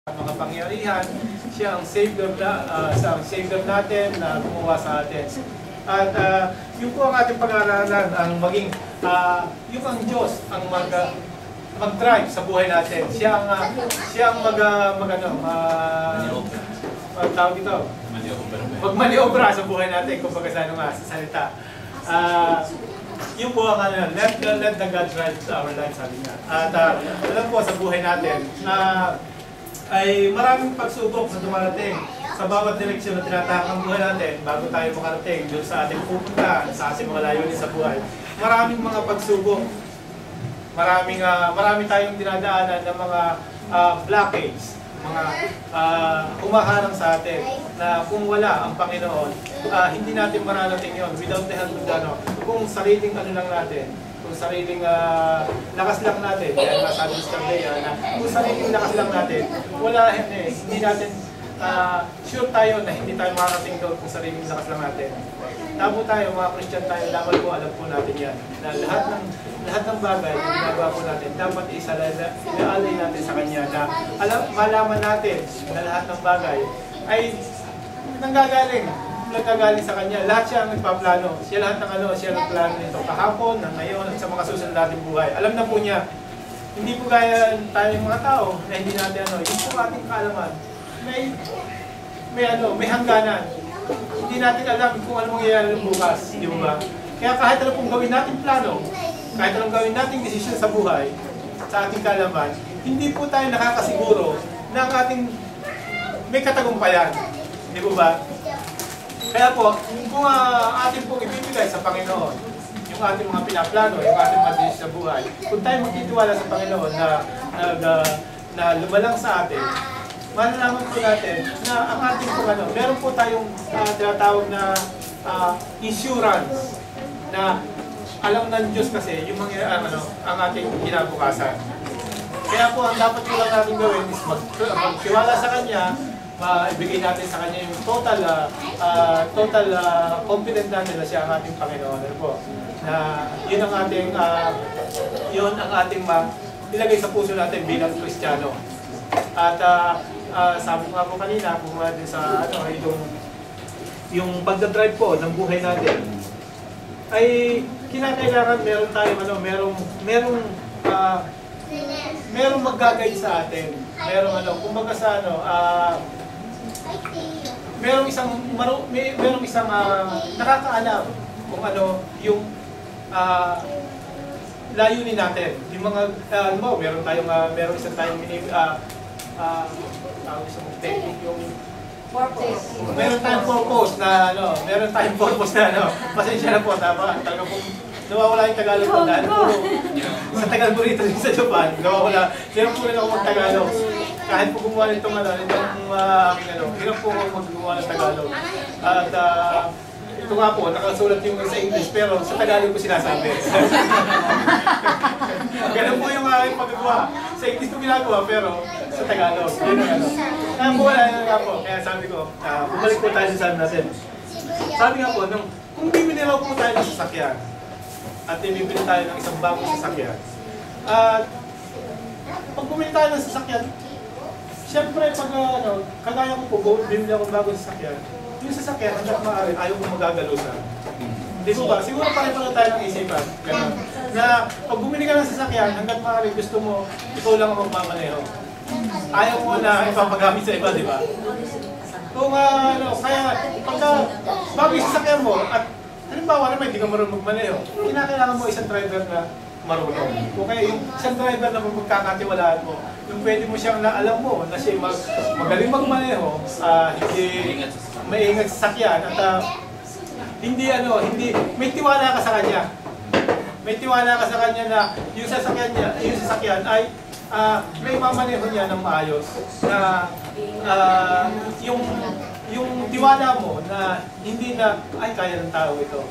Mga pangyarihan, siya ang savior natin na gumawa sa atin. At yun po ang ating pag-aaralan, ang maging, yung ang Diyos ang mag-drive sa buhay natin. Siya ang tawag ito, magmaniobra sa buhay natin, kung baga sa salita. Yun po ang let the God drive our life, sabi niya. At alam po sa buhay natin na ay maraming pagsubok sa dumarating sa bawat direksyon na tinatahak ang buhay natin bago tayo makarating doon sa ating pupuntahan, sa ating mga layunin sa buhay. Maraming mga pagsubok, marami tayong dinadaanan ng mga blockades, mga humaharang sa atin na kung wala ang Panginoon, hindi natin mararating yon without the help of God. Kung sariling lang natin, kung sariling lakas lang natin, kaya nasabi sa Leia na kung sariling lakas lang natin, hindi natin sure tayo na hindi tayo makarating doon kung sariling lakas lang natin. Tabo tayo, mga Christian tayo, dapat po alam po natin yan, na lahat ng bagay na ginagawa po natin, dapat iaalay natin sa Kanya na malaman natin na lahat ng bagay ay nanggagaling sa Kanya. Lahat siya ang nagpaplano. Siya lahat siya nagplano nito kahapon, ng ngayon, at sa mga susunod nating buhay. Alam na po niya. Hindi po gaya tayong mga tao na hindi natin yung po ating kaalaman. May hangganan. Hindi natin alam kung ano mangyayari bukas, di ba? Kaya kahit ano pong gawin natin plano, kahit anong gawin nating desisyon sa buhay, sa ating kaalaman, hindi po tayo nakakasiguro na ang ating may katagumpayan. Di ba? Kaya po, kung ating pong ibibigay sa Panginoon, yung ating mga pinaplano, yung ating mga desisyon sa buhay, kung tayo magtitiwala sa Panginoon na lumalang sa atin, malalaman po natin na ang ating pong meron po tayong tinatawag na insurance na alam ng Diyos kasi yung mga ang ating kinabukasan. Kaya po ang dapat ko lang natin gawin is magtiwala sa Kanya, ibigay natin sa Kanya yung total confident natin na siya ang ating Panginoon. Ano po? Na yun ang ating ilagay sa puso natin bilang Kristiyano. At sabi ko nga po kanina, kung din sa yung pagdadrive po ng buhay natin, ay kinakailangan meron tayo merong mag-guide sa atin. Merong kumbaga sa merong isang nakakaalam kung yung layunin natin. Yung mga merong isang tayong meron tayong purpose na pasensya na po, tama, talaga po nawawala yung Tagalog ko dahil po sa Tagalog rito sa Japan, nawawala, hirap po rin ako mag-Tagalog. Kahit po gumawa nitong hirap po ako mag-gumawa ng Tagalog. At ito nga po, nakasulat yung sa English, pero sa Tagalog ko sinasabi. Ganun po yung aking paggawa. Sa English ko ginagawa, pero sa Tagalog. Kaya po kaya sabi ko, bumalik po tayo sa natin. Sabi nga po, kung bibili raw po tayo ng sasakyan, at bibili tayo ng isang bagong sasakyan, at pag bumili tayo ng sasakyan, siyempre pag kagaya ko po, bibili ako ng bagong sasakyan, yung sasakyan, hanggang maaari, ayaw ko magagalusan. Di ba ba? Siguro pare-pare tayo ng isipan. Na pag bumili ka ng sasakyan, hanggang maaari gusto mo, ikaw lang ang magmamaneho. Ayaw mo na ipapagamit sa iba, di ba? Kung kaya pagka bago yung sasakyan mo, at halimbawa naman hindi ka marunong magmaneho, kinakailangan mo isang driver na marunong. O kaya yung isang driver na magkakatiwalaan mo, yung pwede mo siyang alam mo na siya magaling magmaneho, hindi maingat sa sakyan, at hindi may tiwala ka sa kanya. May tiwala ka sa kanya na yung sasakyan ay may mamaneho niya ng maayos, na yung tiwala mo na hindi na kaya ng tao ito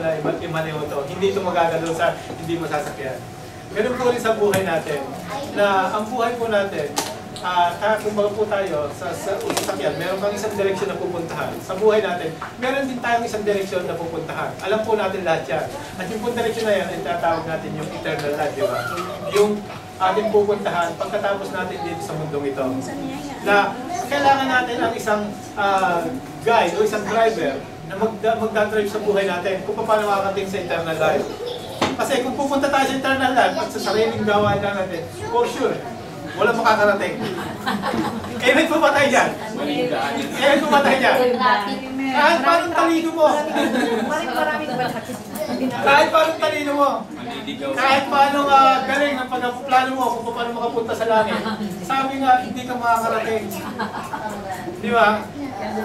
na imaneho ito, hindi ito magagalaw sa hindi masasakyan. Ganun po rin sa buhay natin, na ang buhay po natin, kumbaga po tayo sa sasakyan, meron kang isang direksyon na pupuntahan. Sa buhay natin, meron din tayong isang direksyon na pupuntahan. Alam po natin lahat yan. At yung direksyon na yan, ay tatawag natin yung eternal life, di ba? Yung ating pupuntahan pagkatapos natin dito sa mundong ito. Na kailangan natin ang isang guide o isang driver na magdadrive sa buhay natin kung paano makakating sa eternal life. Kasi kung pupunta tayo sa eternal life at sa sariling gawain lang natin, for sure, walang makakarating. Kailan pumatay dyan? Kailan pumatay dyan? Kahit parang talino mo. Kahit parang talino mo. Kahit paano galing ang pagpaplano mo kung paano makapunta sa langit. Sabi nga, hindi ka makakarating. Di ba?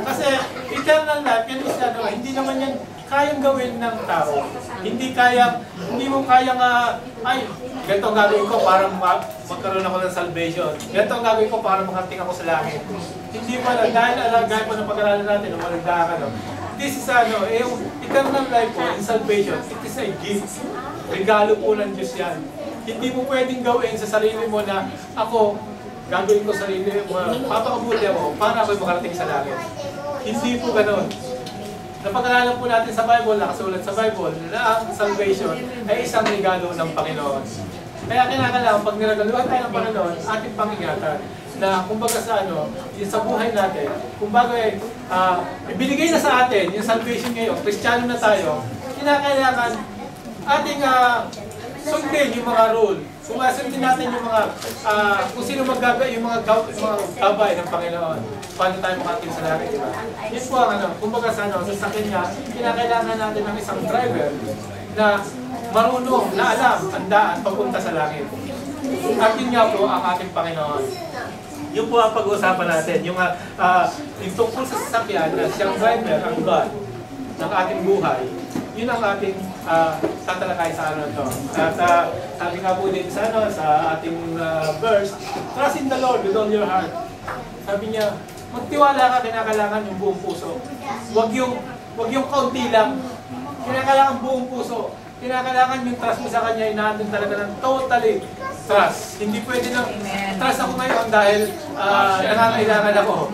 Kasi eternal life, yan is hindi naman yan kayang gawin ng tao. Hindi mo kayang, ay, ganito ang gagawin ko para magkaroon ako ng salvation. Ganito ang gagawin ko para makarating ako sa langit. Hindi pa lang, dahil alagay po ng pag-aralan natin, ng malagdakan, this is yung eternal life po, in salvation, it is a gift. Regalo po ng Diyos yan. Hindi mo pwedeng gawin sa sarili mo na ako, gagawin ko sarili mo, papakabuti ako para ako'y makarating sa langit. Hindi po ganun. Napag-aralan po natin sa Bible, nakasulat sa Bible, na ang salvation ay isang regalo ng Panginoon. Kaya kinakailangan, pag niragaluhan tayo ng Panginoon, ating pangingatan na kumbaga sa yung sa buhay natin, kumbaga ibinigay na sa atin yung salvation ngayon, Kristiyano na tayo, kinakailangan ating sundin yung mga rule. Sundin natin yung mga, kung sino maggagay, yung mga gabay ng Panginoon. Paano tayo makarating sa langit, di ba? Yun po ang kumbaga sa sakyan niya, kinakailangan natin ng isang driver na marunong, na alam, ang daan papunta sa langit. At yun nga po ang ating Panginoon. Yun po ang pag-uusapan natin, yung tungkol sa sasakyan na siyang driver, ang God, ng ating buhay. Yun ang ating tatalakay sa to. At sabi nga po din sa ating verse, trust in the Lord with all your heart. Sabi niya, magtiwala ka, kinakailangan yung buong puso. Huwag yung kaunti lang. Kinakailangan buong puso. Kinakailangan yung trust mo sa Kanya, inaandun talaga ng totally trust. Hindi pwede nang trust ako ngayon dahil nangangailangan ako.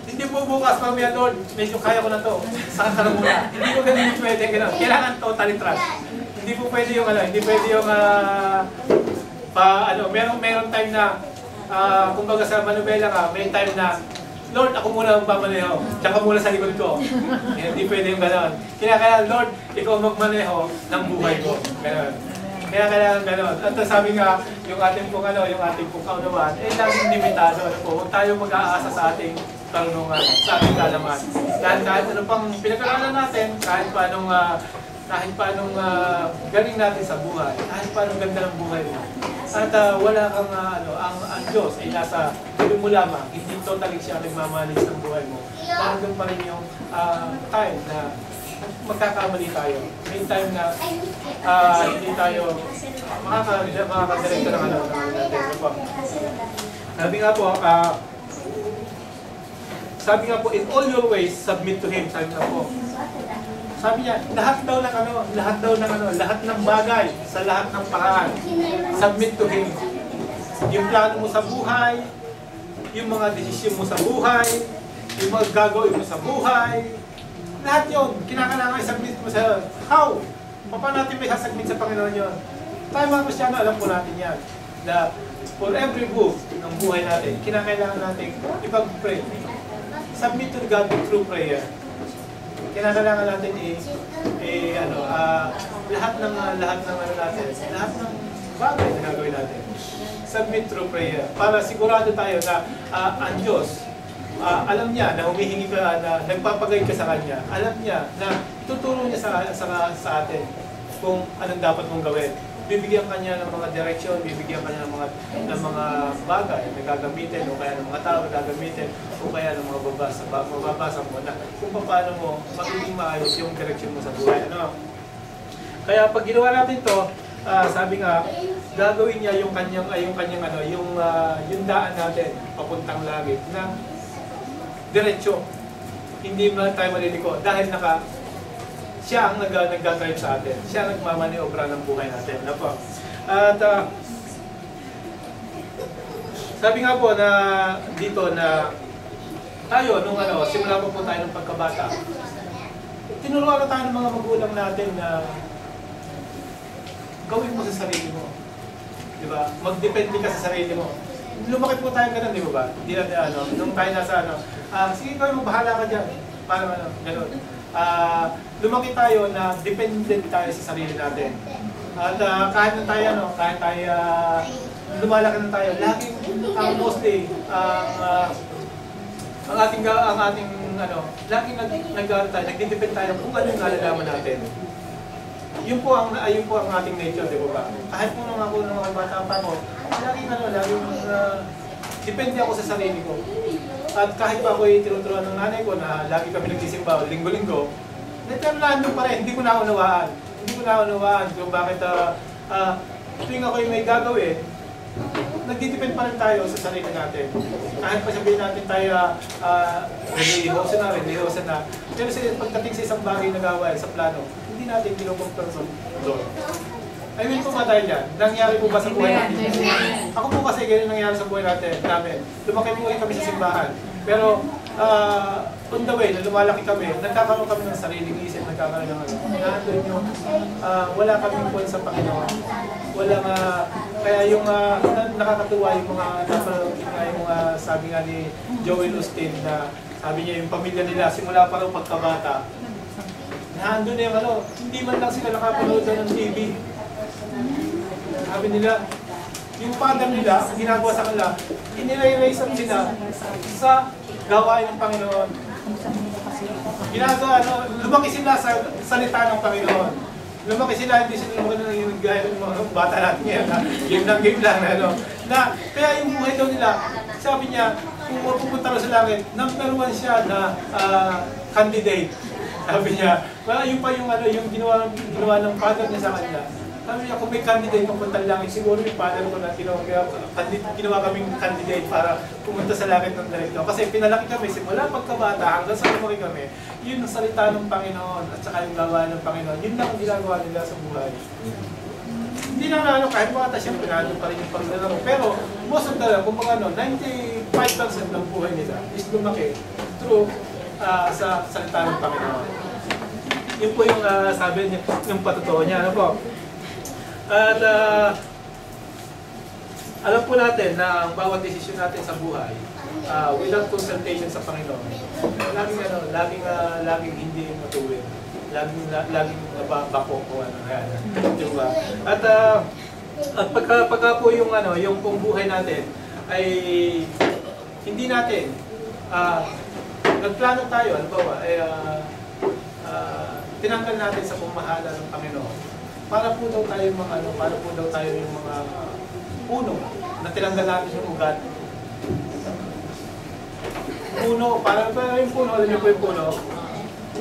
Hindi po bukas, mamaya Lord, medyo kaya ko na to. Saan ka na muna? Hindi ko ganun pwede. Kailangan totally trust. Hindi po pwede yung hindi pwede yung meron time na kumbaga sa manubela ka, may time na Lord, ako muna ang pamaneho. Diyan ka muna sa likod ko. Hindi pwede yung gano'n. Kaya Lord, ikaw magmaneho ng buhay ko. Gano'n. Kaya kailangan gano'n. At sabi nga, yung ating pong kaunawaan, laging limitado. Huwag tayo mag-aasa sa ating karunungan, sa ating kalaman. Dahil kahit ano pang pinag-aralan natin, kahit paanong galing natin sa buhay, kahit paanong ganda ng buhay mo. At wala kang, ang Diyos ay nasa dulo mo lamang, hindi totally siya nagmamalis ng buhay mo. Nandun pa rin yung time na magkakamali tayo. May time na hindi tayo makakadirekta ng natin. Sabi nga po, in all your ways, submit to Him. Sabi niya, lahat ng bagay, sa lahat ng paraan, submit to Him. Yung plano mo sa buhay, yung mga desisyon mo sa buhay, yung mga gagawin mo sa buhay, lahat yun, kinakailangan i-submit mo sa how? Paano natin may sasubmit sa Panginoon yun? Tayo mga Kristiyano, alam po natin yan. Na for every move ng buhay natin, kinakailangan natin ipag-pray. Submit to God through prayer. Kinakailangan natin lahat ng bagay na gagawin natin. Submit through prayer. Para sigurado tayo na ang Diyos, alam niya na humihingi ka, na nagpapagay ka sa Kanya. Alam niya na tuturo niya sa atin kung anong dapat mong gawin. Bibigyan ka niya ng mga direksyon, bibigyan ka niya ng mga bagay na gagamitin, o kaya ng mga tao na gagamitin, o kaya ng mga mababasa mo na kung paano mo magiging maayos yung direksyon mo sa buhay. Kaya pag ginawa natin to, sabi nga, gagawin niya yung daan natin papuntang langit na diretsyo. Hindi mo tayo maliliko dahil siya ang nag-drive sa atin. Siya ang nagmamaniobra ng buhay natin. At sabi nga po na dito na tayo, simula po tayo ng pagkabata, tinuruan na tayo ng mga magulang natin na gawin mo sa sarili mo. di ba? Magdepende ka sa sarili mo. Lumaki po tayo ganun, di ba ba? Hindi na, nung tayo nasa sige kayo, bahala ka dyan. Parang ganun. Lumaki tayo na dependent tayo sa sarili natin. At kahit na tayo, kahit tayo, lumalaki na tayo, laging, mostly, ang ating laging nagdidepend tayo kung ano yung nalalaman natin. Yun po ang ating nature, di ba? Kahit po nung ako nung mga bata pa ko, laging depende ako sa sarili ko. At kahit pa ako'y tinuturuan ng nanay ko na lagi kami nagsisimba linggo-linggo, nandun pa rin, hindi ko naunawaan. Hindi ko naunawaan kung bakit tuwing ako'y may gagawin, nagdidepend pa rin tayo sa sarili natin. Kahit pa sabihin natin tayo religiyoso na. Pero pagdating sa isang bagay na gawain sa plano, hindi natin kinukontrol doon. I mean po ba tayo dyan? Nangyari po ba sa buhay natin? Ako po kasi ganyan nangyari sa buhay namin. Lumaki po kami sa simbahan. Pero on the way, na lumalaki kami, nagkakaroon kami ng sariling isip, nagkakaroon ng nandun yung wala kaming puwan sa Panginoon. Kaya yung nakakatuwa yung mga sabi nga ni Joel Osteen na sabi niya yung pamilya nila simula pa rin pagkabata. Nandun yung hindi man lang sila nakapanood ng TV. Sabi nila, yung father nila, ang ginagawa sa kanila, inire-raise up sila sa gawain ng Panginoon. Lumaki sila sa salita ng Panginoon. Lumaki sila, hindi sila lumaki na yung gaya ng mga bata natin ngayon na game lang. Kaya yung buhay daw nila, sabi niya, kung mapupunta rin sa langit, number 1 siya na candidate. Sabi niya, yun pa yung ginawa ng father niya sa kanila. Sabi niya, kung may candidate papunta langit, siguro yung father ko na ginawa kaming candidate para pumunta sa langit ng direkto. Kasi pinalaki kami, simula pagkabata hanggang sa lumaki kami, yun ang salita ng Panginoon at saka yung gawa ng Panginoon. Yun lang ang ginagawa nila sa buhay. Hindi na kahit bata siya, pinalo pa rin yung paglalaro. Pero most of the time, kung 95% ng buhay nila is lumaki through sa salita ng Panginoon. Yun po yung sabi niya, yung patotoo niya. Ano po? At alam po natin na ang bawat desisyon natin sa buhay, without consultation sa Panginoon, laging hindi matuwid. Laging nababako o ano yan. Diba? At pagka po yung pong buhay natin ay hindi natin nagplano tayo, halimbawa, tinanggal natin sa pamahala ng Panginoon. Para po daw tayo yung mga puno na tinanggal natin yung ugat. Puno, para yung puno, alam niyo po yung puno,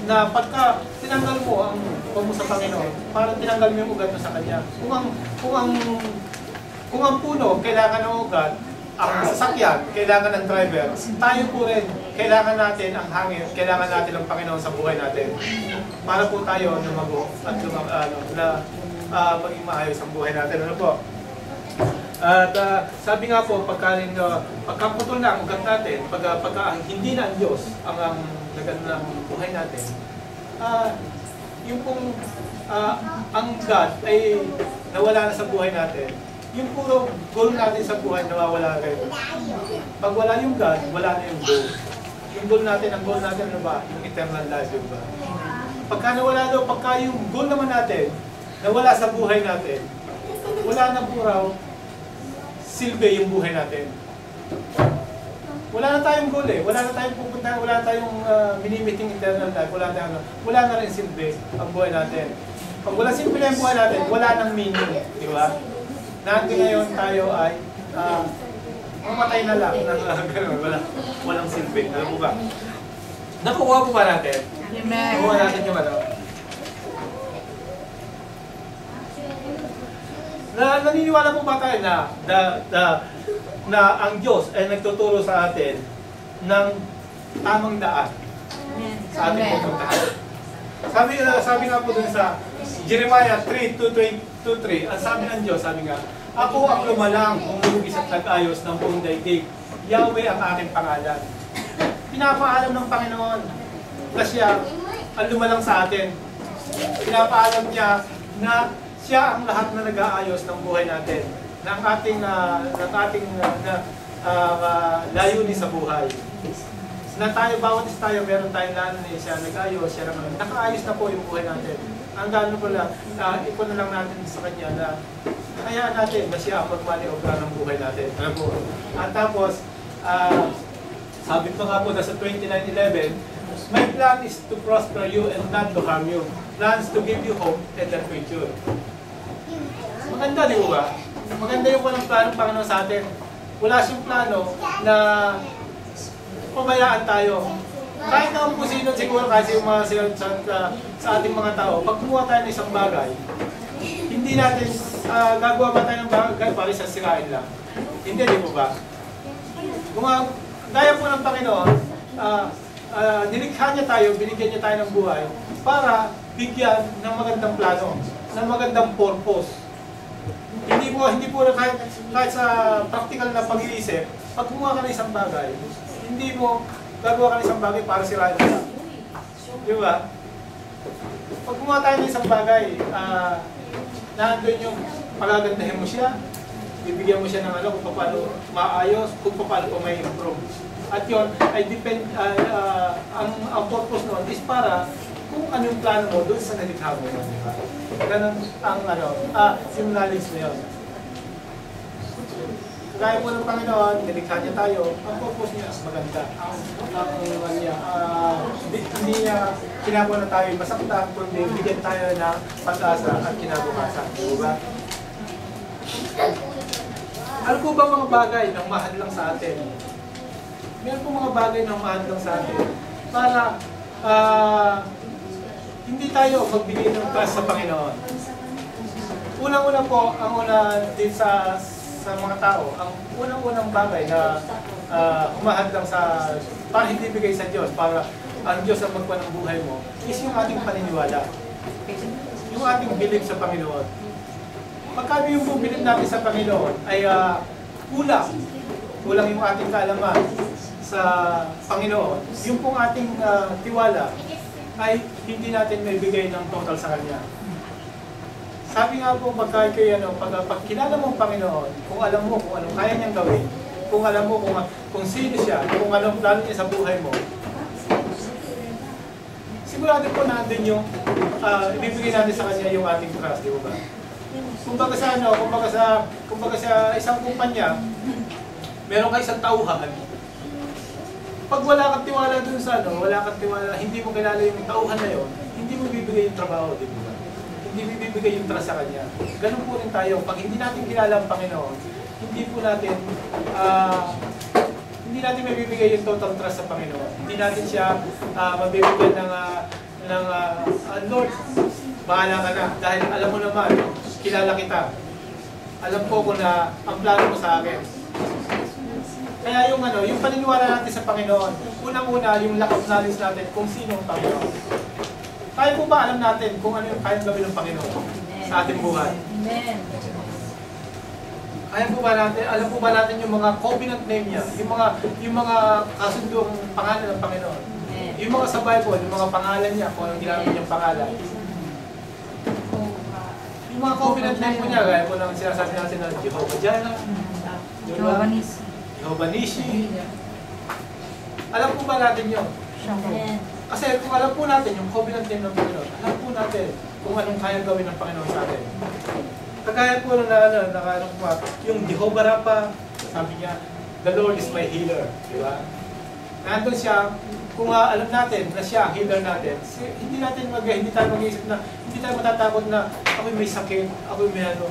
na pagka tinanggal mo mo sa Panginoon, parang tinanggal mo yung ugat mo sa Kanya. Kung ang puno, kailangan ng ugat, ang sasakyan, kailangan ng driver, tayo po rin, kailangan natin ang hangin, kailangan natin ang Panginoon sa buhay natin. Para po tayo lumago at maging maayos ang buhay natin. Ano po? At sabi nga po, pagkaputol na ang ugat natin, pagka hindi na ang Diyos ang nagano ng buhay natin, yung pong ang God ay nawala na sa buhay natin, yung puro goal natin sa buhay nawawala rin. Pag wala yung God, wala na yung goal. Yung goal natin, ang goal natin ano ba? Yung eternal life, diba? Pagka nawala daw, pagka yung goal naman natin, nawala sa buhay natin, wala na po raw silbi yung buhay natin. Wala na tayong goal eh. Wala na tayong pupunta, wala na tayong minimiting eternal life, wala na rin silbi ang buhay natin. Pag wala silbi na yung buhay natin, wala nang meaning, di ba? Natin ngayon tayo ay mamatay na lang walang silbi. Alam mo ba? Nakuha po ba natin? Nakuha natin yung naniniwala po ba tayo na ang Diyos ay nagtuturo sa atin ng tamang daan sa ating pupuntahan? Sabi nga po dun sa Jeremiah 3:2-3, ang sabi ng Diyos, sabi nga, ako ang lumalang, umulugis at nag-ayos ng buong daigdig. Yahweh ang aking pangalan. Pinapaalam ng Panginoon na siya ang lumalang sa atin. Pinapaalam niya na siya ang lahat na nag-aayos ng buhay natin. layunin sa buhay. Na tayo, bawat isa tayo, meron tayong layunin, siya nag-ayos, siya naman, nakaayos na po yung buhay natin. Ang gano'n ko lang, ipon na lang natin sa kanya na hayaan natin na siya magmaniobra ng buhay natin. Alam mo? At tapos, sabi ko nga po na sa 29:11, my plan is to prosper you and not to harm you. Plans to give you hope and a future. Maganda, di ba? Maganda yung walang plano ng Panginoon sa atin. Wala siyang plano na pabayaan tayo. Kahit na kung sino siguro, kasi yung mga sa ating mga tao, pag kumuha tayo ng isang bagay, hindi natin gagawa ba tayo ng bagay para sa sirain lang. Hindi, di mo ba? Gaya po ng Panginoon, nilikha niya tayo, binigyan niya tayo ng buhay para bigyan ng magandang plano, ng magandang purpose. Hindi po kahit sa practical na pag-iisip, pag kumuha ka ng isang bagay, hindi mo gagawa ka ng isang bagay para sirain ka. Di ba? Pag kumuha tayo ng isang bagay, nandun yung pagagandahin mo siya, bibigyan mo siya ng kung paano maayos, kung paano pa may improve. At yun, ay depend, ang purpose noon is para kung ano yung plano mo doon sa nalikha mo. Di ba? Ganun ang yung knowledge na yun. Kaya po ng Panginoon, nilikha niya tayo, ang purpose niya maganda. Ang niya, hindi niya kinabuhan na tayo masaktan, kundi bigyan tayo ng pag-asa at kinabukasan. Di ba? Ano po ba mga bagay na mahal lang sa atin? Meron po mga bagay na mahal lang sa atin para hindi tayo magbigay ng trust sa Panginoon. Unang-una po, ang una din sa mga tao, ang unang-unang bagay na humahad lang para hindi bigay sa Diyos, para ang Diyos ang magkuha ng buhay mo, is yung ating paniniwala. Yung ating belief sa Panginoon. Pagka yung belief natin sa Panginoon ay kulang yung ating kaalaman sa Panginoon, yung pong ating tiwala ay hindi natin may bigay ng total sa Kanya. Sabi nga po, pag kilala mo ang Panginoon, kung alam mo kung anong kaya niyang gawin, kung alam mo kung sino siya, kung anong plano niya sa buhay mo, sigurado po natin yung ibibigay natin sa Kanya yung ating trust, di ba? Kumbaga sa isang kumpanya, meron ka isang tauhan. Pag wala kang tiwala dun sa hindi mo kilala yung tauhan na yun, hindi mo bibigay yung trabaho, di ba? Hindi mo bibigay yung trust sa Kanya. Ganun po rin tayo. Pag hindi natin kilala ang Panginoon, hindi natin mabibigay yung total trust sa Panginoon. Hindi natin siya mabibigyan ng Lord, bahala ka na. Dahil alam mo naman, kilala kita. Alam ko kung na ang plano mo sa akin. Kaya yung paniniwala natin sa Panginoon, unang-una yung lack of knowledge natin kung sino ang Panginoon. Kaya po ba alam natin kung ano yung kayang gawin ng Panginoon sa ating buhay? Amen. Kaya po ba natin, alam po ba natin yung mga covenant name niya, yung mga kasundong pangalan ng Panginoon? Yung mga sa Bible, yung mga pangalan niya, kung anong ginamit niyang pangalan. Yung mga covenant name po niya, gaya po nang sinasabi natin na Jehovah Jireh, Jehovah Nissi. Alam po ba natin yun? Kasi kung alam po natin yung covenant name ng Panginoon, alam po natin kung anong kayang gawin ng Panginoon sa atin. Kagaya po yung Jehovah Rapha, sabi niya, the Lord is my healer. Di ba? Nandun siya, kung alam natin na siya ang healer natin, hindi tayo mag-iisip na, hindi tayo matatakot na ako'y may sakit, ako'y may ano.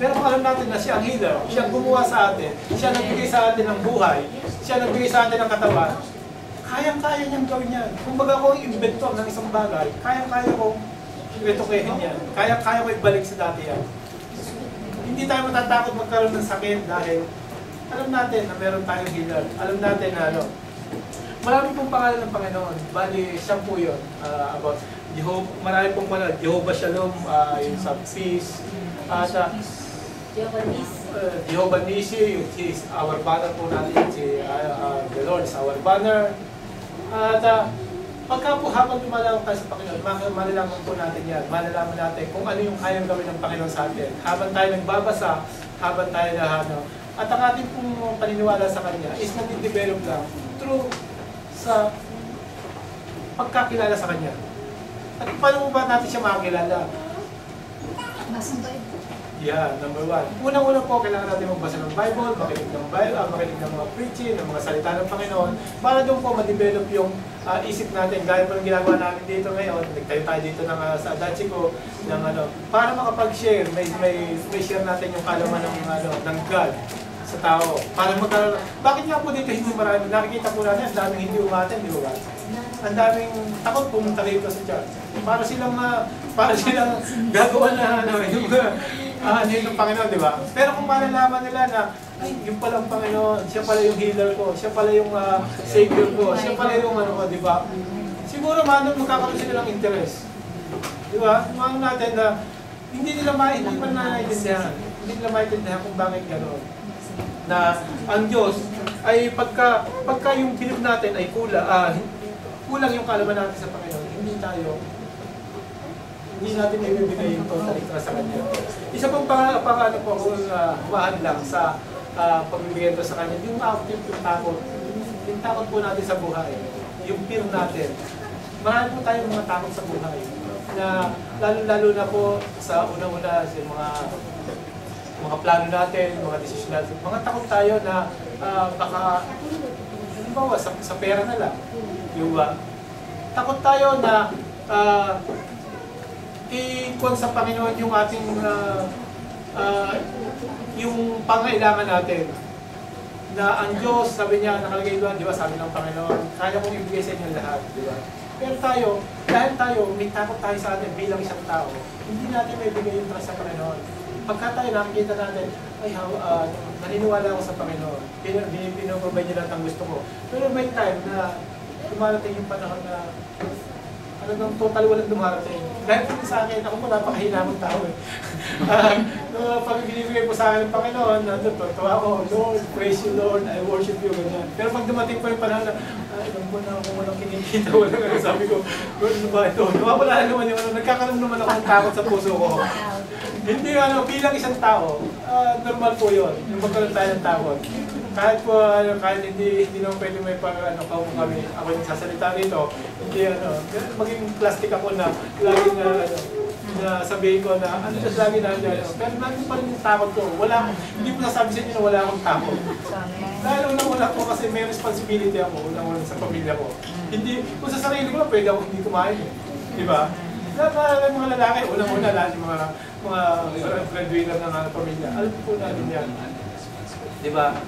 Pero kung alam natin na siya ang healer, siya ang gumawa sa atin, siya nagbigay sa atin ng buhay, siya nagbigay sa atin ng katawan, kayang-kaya niyang gawin yan. Kung baga ko ang inventor ng isang bagay, kayang-kaya kong retokehin yan. Kaya ko ibalik sa dati yan. Hindi tayo matatakot magkaroon ng sakit dahil alam natin na meron tayong healer. Alam natin na marami pong pangalan ng Panginoon. Bali, siya po yun. About marami pong pangalan. Jehovah Shalom, yung sa peace. At Jehovah Nissi, He is our banner po natin. The Lord is our banner. At pagka po habang lumalaw tayo sa Panginoon, malalaman po natin yan. Malalaman natin kung ano yung kayang gawin ng Panginoon sa atin. Habang tayo nagbabasa, habang tayo na ano. At ang ating pong paniniwala sa Kanya is nag-develop lang through sa pagkakilala sa Kanya. At paano mo ba natin siya makakilala? Yeah, number one. Unang-una po, kailangan natin magbasa ng Bible, makinig ng Bible, makinig ng mga preaching, ng mga salita ng Panginoon, para doon po ma-develop yung isip natin. Gaya po ng ginagawa namin dito ngayon, nagtayo tayo dito ng, sa Adachi ko, ng, para makapag-share, may share natin yung kalaman ng God sa tao. Para magkaroon. Bakit nga po dito hindi marami? Nakikita po natin, ang daming hindi umaten, di ba? Ang daming takot pumunta dito sa church. Para silang gagawa na yung Panginoon, di ba? Pero kung malalaman nila na, ay, yung pala ang Panginoon, siya pala yung healer ko, siya pala yung savior ko, siya pala yung di ba? Siguro magkakaroon sila ng interest. Di ba? Mga natin na hindi pa naiintindihan. Hindi nila maintindihan kung bakit gano'n. Na ang Diyos ay pagka yung belief natin ay kulang yung kaalaman natin sa Panginoon, hindi natin ibibigay yung total trust sa Kanya. Isa pang pang po kung humahan lang sa pagbibigay ito sa Kanya, yung takot po natin sa buhay, yung fear natin. Marami po tayong mga takot sa buhay na lalo na po sa una-una sa mga plano natin, mga desisyon natin. Mga takot tayo na baka halimbawa sa pera na lang. Diba? Takot tayo na ikon sa Panginoon yung ating yung pangailangan natin. Na ang Diyos, sabi niya, nakalagay doon, di ba, sabi ng Panginoon, kaya kong ibigay sa inyo lahat, di ba? Pero dahil tayo, may takot tayo sa atin bilang isang tao, hindi natin may bigay yung trust sa Panginoon. Pagka tayo nakikita natin, ay, naniniwala ako sa Panginoon, pinaprovide niya lahat ang gusto ko. Pero may time na dumarating yung panahon na total walang dumarating. Dahil po sa akin, ako po napakahina mong tao eh. Pag binibigay po sa akin ng Panginoon, tuwa ako, Lord, praise you Lord, I worship you, ganyan. Pero pag dumating po yung panahon na, ilang po na ako walang kinikita, walang sabi ko, Lord, ano ba ito? Nawawala na naman yung nagkakaroon naman ako ng takot sa puso ko. Hindi, bilang isang tao, normal po yun, yung magkaroon tayo ng takot. Kahit po, kahit hindi naman pwede may kami, ako yung sasalita rito, hindi maging plastic ako na laging na sabihin ko na just lagi na pero nandun pa rin yung takot ko. Hindi ko nasabi sa inyo na wala akong takot. Dahil unang-una po kasi may responsibility ako, unang-una sa pamilya ko. Hindi, kung sa sarili ko, pwede ako hindi kumain. Di ba? Mga lalaki, unang-una lahat yung mga breadwinner ng pamilya. Alam po natin yan. Di ba?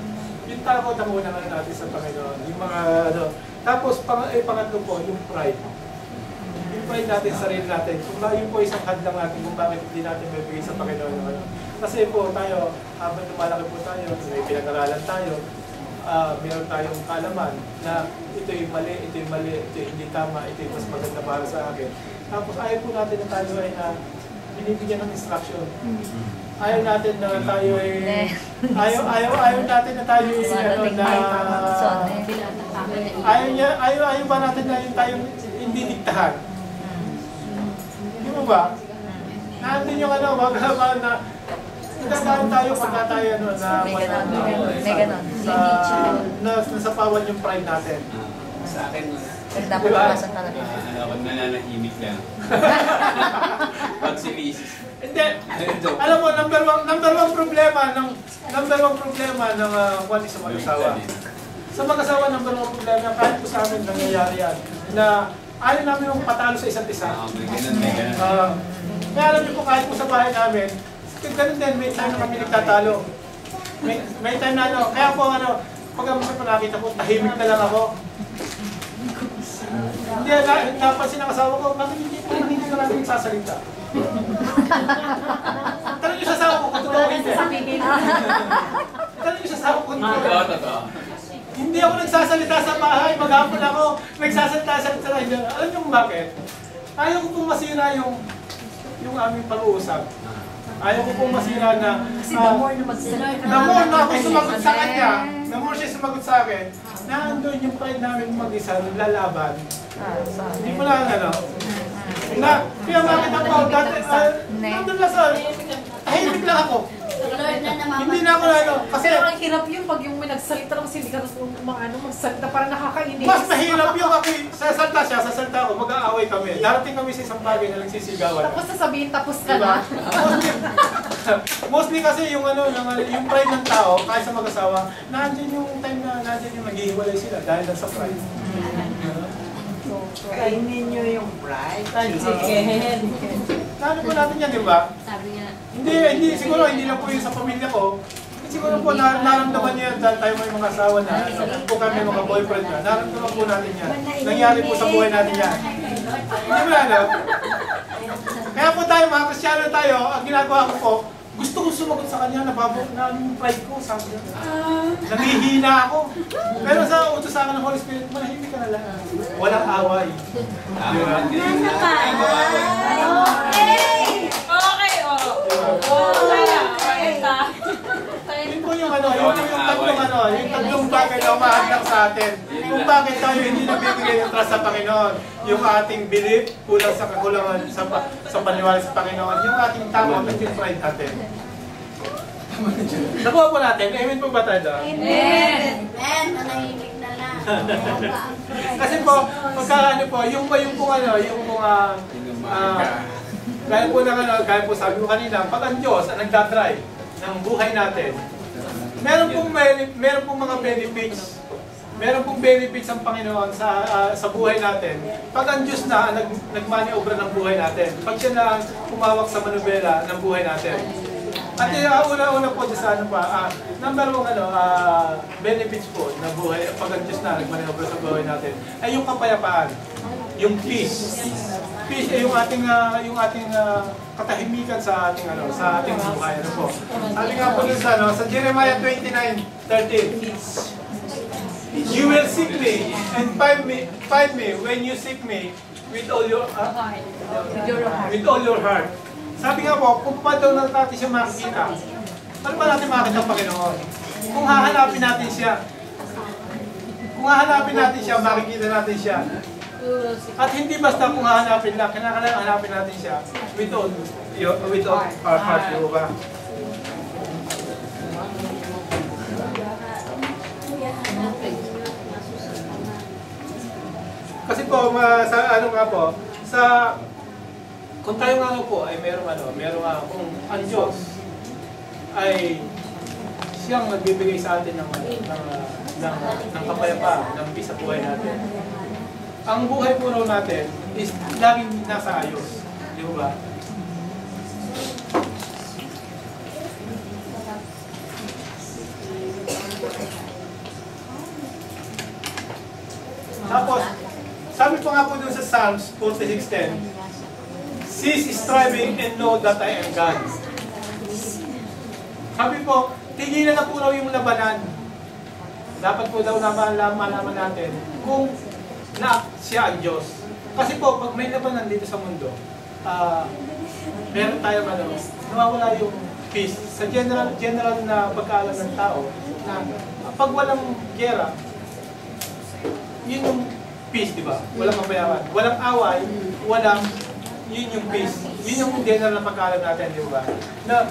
Yung takot ang unang natin sa Panginoon. Yung mga Tapos, pangatlo po, yung pride. Yung pride natin sa sarili natin. Kung yun po isang hadlang natin kung bakit hindi natin may bigay sa Panginoon. Kasi po tayo, habang lumalaki po tayo, may pinag-aralan tayo, meron tayong kalaman na ito yung mali, ito yung hindi tama, ito yung mas maganda para sa akin. Tapos ayaw po natin na tayo ay binibigyan ng instruction. Ayaw natin na tayo ay ayaw natin na tayo ayaw ba natin na yung tayo hindi diktahan? Di mo ba? Nandun yung na nagkakaroon tayo pagka tayo nasapawan yung pride natin. Sa akin, dapat pumasok talaga. Huwag nananahimik lang. Pag si Mrs. Hindi. Alam mo, number one problema ng one is sa mag-asawa. Sa mag-asawa, number one problema, kahit po sa amin nangyayari yan, na ayaw namin yung patalo sa isa't isa. Kaya alam niyo po, kahit po sa bahay namin, ganun din, may time na kami nagtatalo. May time na kaya po pag sa nakita ko, tahimik na lang ako. Hindi, napansin ang asawa ko, bakit hindi ka natin sasalita? Tanong niyo sa asawa ko, kung totoo hindi. Tanong niyo sa asawa ko, kung totoo. Hindi ako nagsasalita sa bahay, maghapon ako, nagsasalita sa hindi. Alam niyo kung bakit? Ayaw ko pong masira yung aming pag-uusap. Ayaw ko pong masira na kasi the more na ako sumagot sa kanya, the more siya sumagot sa akin, naandun yung pride namin mag-isa, naglalaban. Hindi mo lang kaya bakit ako dati, nandun lang sa, tahimik lang ako. Lord na namamatay. Hindi na ako ano, kasi Pero ang hirap yun pag yung may nagsalita lang kasi hindi ka magsalita, parang nakakainis. mas mahirap yung ako, sasalta siya, sasalta ako, mag-aaway kami. Darating kami sa isang bagay na nagsisigawan. Tapos sasabihin, tapos ka Diba? na. Mostly kasi yung ano, yung pride ng tao, kahit sa mag-asawa, nandiyan yung time na nandiyan yung naghihiwalay sila dahil lang sa pride. Kainin nyo yung pride. Chicken. Lalo po natin yan, di ba? Sabi niya, Hindi, siguro hindi lang po yun sa pamilya ko. Siguro po naramdaman niyo yan dahil tayo may mga asawa na, po kami mga boyfriend na, naramdaman po natin yan. Nangyari po sa buhay natin yan. Hindi mo alam? Kaya po tayo, mga Kristiyano tayo, ang ginagawa ko po, gusto ko sumagot sa kanya, na yung pride ko, sabi niya. Nangihina ako. Pero sa utos sa akin ng Holy Spirit, manahimik ka na lang. Walang away. Okay, Yun po yung ano, yung tatlong bagay na umahadlang sa atin. Kung bakit tayo hindi nabibigay ng trust sa Panginoon. Yung ating belief, kulang sa kakulangan sa paniwala sa Panginoon. Yung ating tama at yung pride natin. Nakuha po natin. Amen po ba tayo doon? Amen! Manahimik na lang. Kasi po, pagka ano po, yung gaya po ng ano, gaya po sabi ko kanina, pag ang Diyos ang nagdadrive ng buhay natin, meron pong mga benefits. Meron pong benefits ang Panginoon sa buhay natin. Pag ang Diyos na nagmaniobra ng buhay natin, pag siya na humawak sa manubela ng buhay natin. At una-una po sa ano pa, number one benefits po ng buhay, pag ang Diyos na nagmaniobra sa buhay natin, ay yung kapayapaan, yung peace. Peace ay yung ating katahimikan sa ating buhay. Ano po? Sabi nga po dun sa Jeremiah 29:13. You will seek me and find me when you seek me with all your heart. Sabi nga po, kung pa daw natin siya makikita, paano ba natin makikita ang Panginoon? Kung hahanapin natin siya, makikita natin siya. At hindi basta kung hahanapin lang, kailangan hanapin natin siya with all our heart, di ba? Kasi po, kung tayo nga po ay merong kung ang Diyos ay siyang nagbibigay sa atin ng kapayapaan, ng peace sa buhay natin. Ang buhay po raw natin is laging nasa ayos. Di ba? Tapos, sabi pa nga po dun sa Psalms 46:10, cease striving and know that I am God. Sabi po, tigilan na po raw yung labanan. Dapat po daw malaman natin kung na siya ang Diyos. Kasi po, pag may labanan dito sa mundo, meron tayo nawawala yung peace. Sa general na pagkaalam ng tao, na pag walang gera, yun yung peace, di ba? Walang kapayawan. Walang away, yun yung peace. Yun yung general na pagkaalam natin, di ba? Na,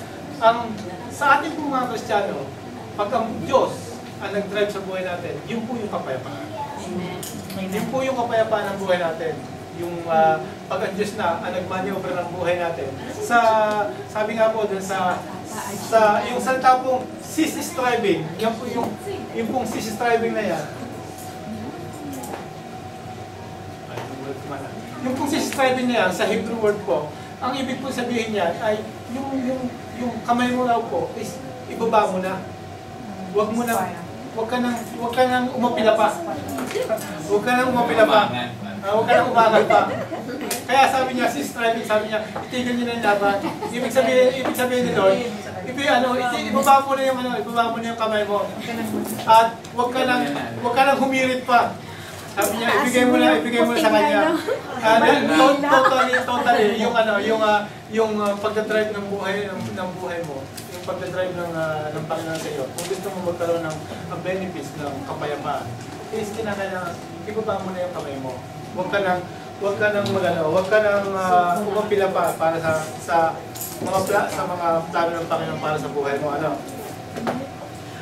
sa ating pong mga Kristiyano, pag ang Diyos ang nag-drive sa buhay natin, yun po yung kapayapaan. Yun po yung kapayapaan ng buhay natin. Yung pag ang Diyos na ang nagmaniobra ng buhay natin. Sabi nga po dun yung salita pong cease striving, yan po yung pong cease striving na yan. Yung pong cease striving na yan, sa Hebrew word po, ang ibig po sabihin niyan ay yung kamay mo raw po is ibaba mo na. Huwag ka nang umapila pa. Huwag ka nang umagal pa. Kaya sabi niya, cease striving, sabi niya, itigil niyo na yung laban. Ibig sabihin ni Lord, ibaba mo na yung kamay mo. At huwag ka nang humirit pa. Sabi niya, ibigay mo na sa kanya. Totally, yung pagdadrive ng buhay mo, yung pagdadrive ng Panginoon sa iyo. Kung gusto mo magkaroon ng benefits ng kapayapaan, is kinakailangan, ibaba mo na yung kamay mo. Huwag ka nang umapila pa para sa sa mga plano ng Panginoon para sa buhay mo, ano?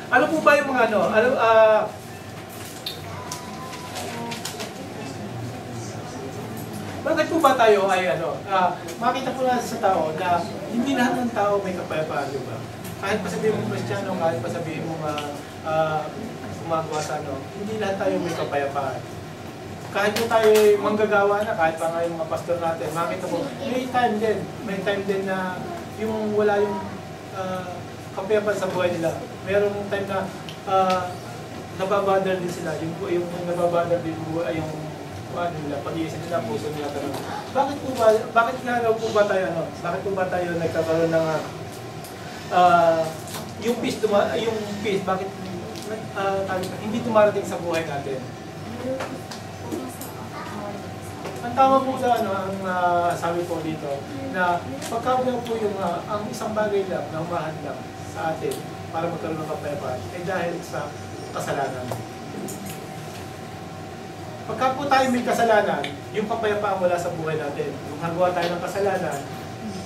Ano po ba yung mga ano? Bakit po ba tayo ay makita po natin sa tao na hindi lahat ng tao may kapayapaan, di ba? Kahit pa sabihin mo Kristiyano, kahit pa sabihin mo gumagawa sa hindi lahat tayo may kapayapaan. Kahit po tayo manggagawa na, kahit pa nga yung mga pastor natin, makita po, may time din na yung wala yung kapayapaan sa buhay nila. Merong time na nababother din sila, yung nababother din yung nila, pag-iisip nila, puso nila tanong. Bakit nga po ba tayo bakit po ba tayo nagkakaroon ng yung peace, bakit hindi dumarating sa buhay natin? Ang tama po sa ang sabi po dito, na pagka po yung ang isang bagay lang na umahadlang sa atin para magkaroon ng kapayapaan ay dahil sa kasalanan. Pagka po tayo may kasalanan, yung kapayapaan wala sa buhay natin. Kung nagawa tayo ng kasalanan,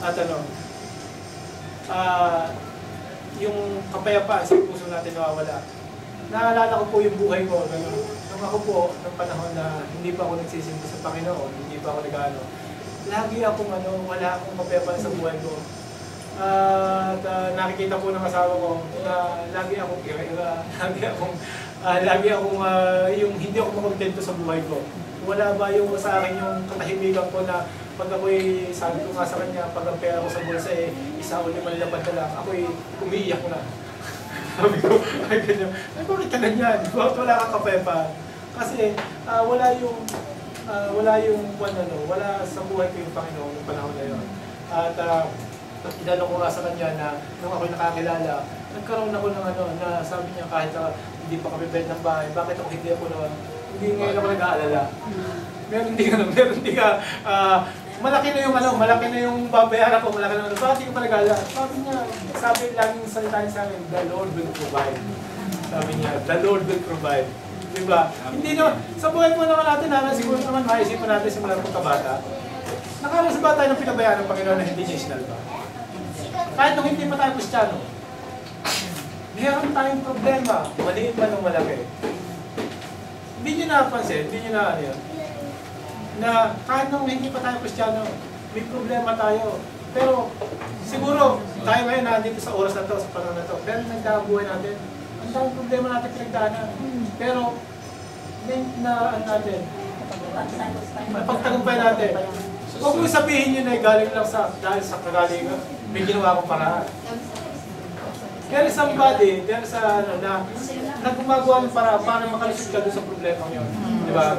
at yung kapayapaan sa puso natin nawawala. Naalala ko po yung buhay ko, nung ako po, ng panahon na hindi pa ako nagsisimba sa Panginoon, hindi pa ako nag-ano, lagi akong wala akong kapayapaan sa buhay ko. At nakikita po ng asawa ko na lagi akong ira-ira, lagi akong yung hindi ako makontento sa buhay ko. Wala ba yung sa akin yung katahimikan ko na pag ako'y, sabi ko nga sa kanya, pag ang pera ko sa bulsa isa o 5 lapad na lang, ako'y umiiyak na. Sabi ko, ay ganyan, ay bakit ka ganyan? Bakit wala kang kapayapaan? Kasi wala sa buhay ko yung Panginoon ng panahon na yun. At tinanong ko nga sa kanya na nung ako'y nakakilala, nagkaroon ako ng na sabi niya kahit hindi pa kami bed ng bahay, bakit ako hindi ngayon ako nag-aalala. Meron di ka, malaki na yung babayaran ko, malaki na bakit di ka pa nag-aalala? Sabi laging salita niya sa akin, the Lord will provide. Sabi niya, the Lord will provide. Diba? Hindi naman, sa buhay po naman natin, siguro naman maisipan natin simula ng pagkabata. Nakaranas ba tayo ng pinabayaan ng Panginoon na hindi niya isinalba? Kahit nung hindi pa tayo Kristiyano, meron tayong problema, maliit man o malaki. Hindi nyo napansin, na kahit nung hindi pa tayo Kristiyano, may problema tayo. Pero siguro, tayo ngayon nandito sa oras na to, sa panahon na to, pero nagdaang buhay natin, ang daming problema natin pinagdaanan. Pero, pagtagumpay natin. Huwag mo sabihin nyo na galing lang dahil sa kagalingan, may ginawa akong paraan. There is somebody, na gumagawa ng paraan para makalusot ka doon sa problema yun. Di ba?